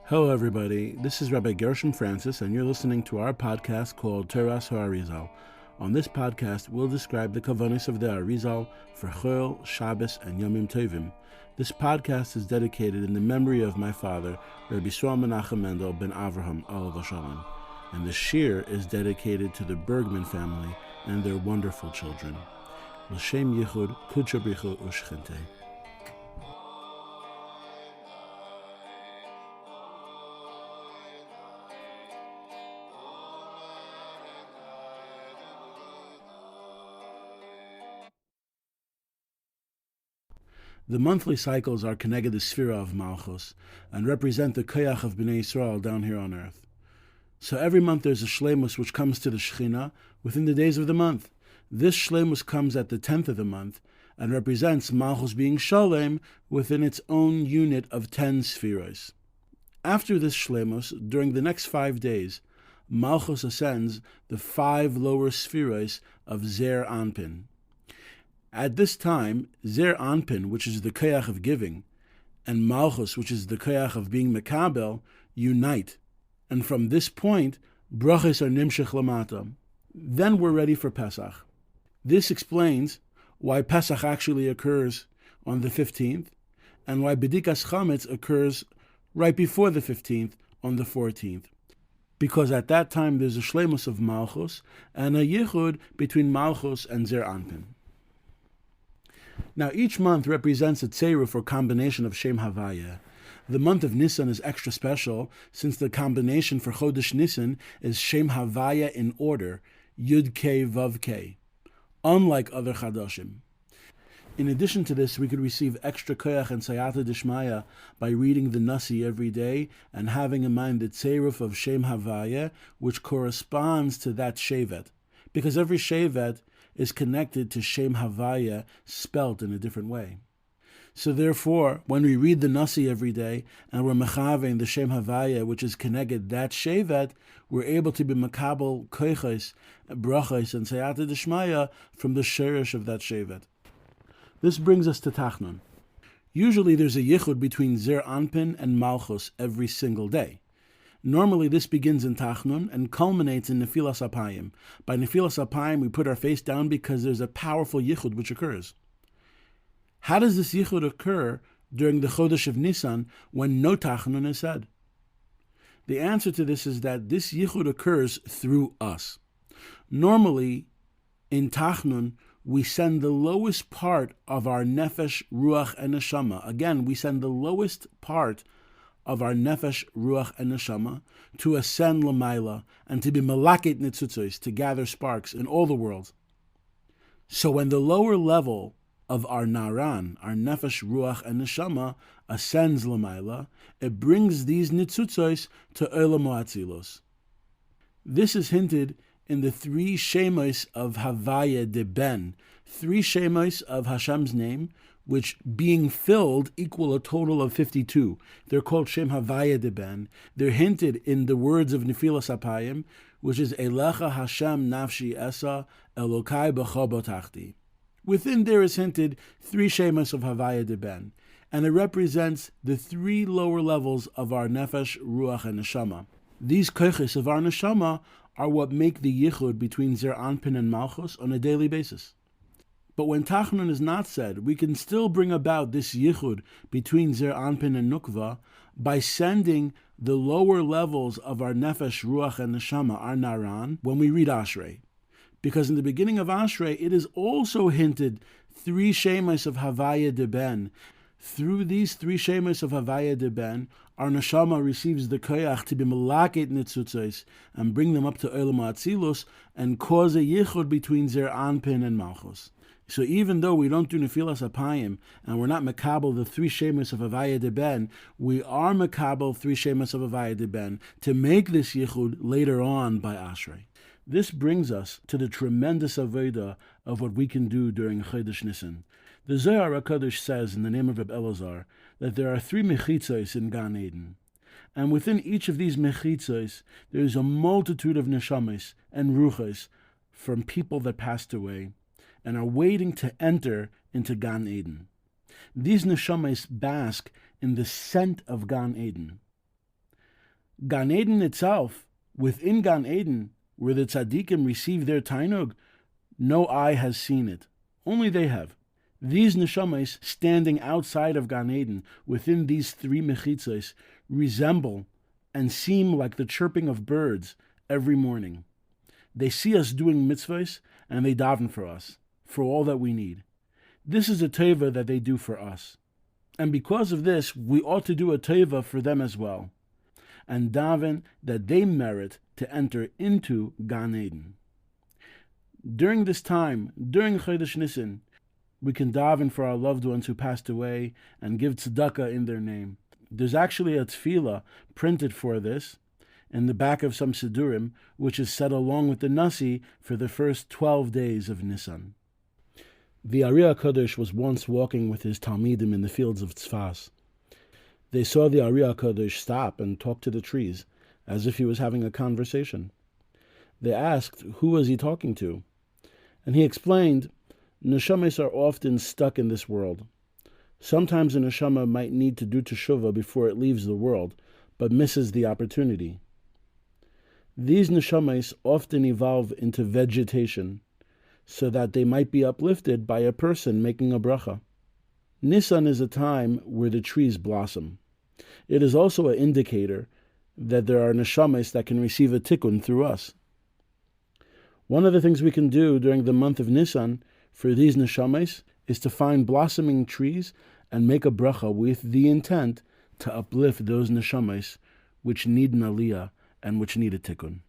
Hello everybody, this is Rabbi Gershom Francis and you're listening to our podcast called Teras HaArizal. On this podcast, we'll describe the kavanos of the Arizal for Chol, Shabbos, and Yomim Tovim. This podcast is dedicated in the memory of my father, Rabbi Yisrael Menachem Mendel ben Avraham Alav Shalom, and the shiur is dedicated to the Bergman family and their wonderful children. L'shem Yichud Kudsha Bricha Ushchente. The monthly cycles are connected the Sphira of Malchus and represent the Koyach of Bnei Yisrael down here on earth. So every month there's a Shleimus which comes to the Shechina within the days of the month. This Shleimus comes at the 10th of the month and represents Malchus being Shalem within its own unit of 10 Spheros. After this Shleimus, during the next 5 days, Malchus ascends the 5 lower Spheros of Zer Anpin. At this time, Zer Anpin, which is the koyach of giving, and Malchus, which is the koyach of being mekabel, unite. And from this point, brachos are nimshech lamata. Then we're ready for Pesach. This explains why Pesach actually occurs on the 15th, and why Bedikas Chametz occurs right before the 15th, on the 14th. Because at that time there's a shleimus of Malchus, and a yichud between Malchus and Zer Anpin. Now, each month represents a tzeruf or combination of Shem Havaya. The month of Nissan is extra special since the combination for Chodesh Nissan is Shem Havaya in order, Yud K Vav K, unlike other Chadashim. In addition to this, we could receive extra koyach and sayata dishmaya by reading the Nasi every day and having in mind the tzeruf of Shem Havaya, which corresponds to that shevet, because every shevet is connected to Shem Havaya spelt in a different way. So therefore, when we read the Nasi every day and we're mechavein the Shem Havaya, which is connected that shevet, we're able to be makabel koiches, brachos, and sayata dishmaya from the shirish of that shevet. This brings us to Tachnun. Usually there's a yichud between Zer Anpin and Malchus every single day. Normally, this begins in Tachnun and culminates in Nefilas Apayim. By Nefilas Apayim, we put our face down because there's a powerful yichud which occurs. How does this yichud occur during the Chodesh of Nissan when no Tachnun is said? The answer to this is that this yichud occurs through us. Normally, in Tachnun, we send the lowest part of our nefesh, ruach, and neshama. Again, we send the lowest part of our nefesh, ruach, and neshama to ascend l'mayla and to be malaket nitzutzos, to gather sparks in all the world. So when the lower level of our naran, our nefesh, ruach, and neshama ascends l'mayla, it brings these nitzutzos to olam ha'atzilos. This is hinted in the 3 shemos of Havaya de Ben, 3 shemos of Hashem's name, which being filled equal a total of 52. They're called Shem Havaya de Ben. They're hinted in the words of Nefilas Apayim, which is Elecha Hashem Nafshi Esa Elokai B'cho Botachti. Within there is hinted 3 shemos of Havaya de Ben, and it represents the 3 lower levels of our Nefesh, Ruach, and Neshama. These koiches of our Neshama are what make the yichud between Zer Anpin and Malchus on a daily basis. But when Tachnun is not said, we can still bring about this yichud between Zer Anpin and Nukva by sending the lower levels of our Nefesh, Ruach, and Neshama, our Naran, when we read Ashrei. Because in the beginning of Ashrei, it is also hinted 3 shemos of Havaya de Ben. Through these 3 shemos of Havaya de Ben, our Neshama receives the koyach to be malaket nitzutzos and bring them up to olam ha'atzilus and cause a yichud between Zer Anpin and Malchus. So even though we don't do Nefilas Apayim and we're not makabel the 3 shemos of Havaya de Ben, we are makabel 3 shemos of Havaya de Ben to make this yichud later on by Ashrei. This brings us to the tremendous avodah of what we can do during Chodesh Nissan. The Zohar HaKadosh says in the name of Reb Elazar that there are 3 mechitzos in Gan Eden. And within each of these mechitzos, there is a multitude of neshamas and ruchos from people that passed away and are waiting to enter into Gan Eden. These neshamas bask in the scent of Gan Eden. Gan Eden itself, within Gan Eden, where the tzaddikim receive their tainug, no eye has seen it. Only they have. These neshamas standing outside of Gan Eden, within these three mechitzos, resemble and seem like the chirping of birds every morning. They see us doing mitzvahs, and they daven for us, for all that we need. This is a teva that they do for us. And because of this, we ought to do a teva for them as well, and daven that they merit to enter into Gan Eden. During this time, during Chodesh Nissan, we can daven for our loved ones who passed away and give tzedakah in their name. There's actually a tefillah printed for this in the back of some sidurim, which is said along with the nasi for the first 12 days of Nisan. The Ari HaKadosh was once walking with his Talmidim in the fields of Tzfas. They saw the Ari HaKadosh stop and talk to the trees, as if he was having a conversation. They asked, who was he talking to? And he explained, neshamas are often stuck in this world. Sometimes a neshama might need to do teshuvah before it leaves the world, but misses the opportunity. These neshamas often evolve into vegetation, so that they might be uplifted by a person making a bracha. Nisan is a time where the trees blossom. It is also an indicator that there are neshamas that can receive a tikkun through us. One of the things we can do during the month of Nisan for these neshamas is to find blossoming trees and make a bracha with the intent to uplift those neshamas which need an aliyah and which need a tikkun.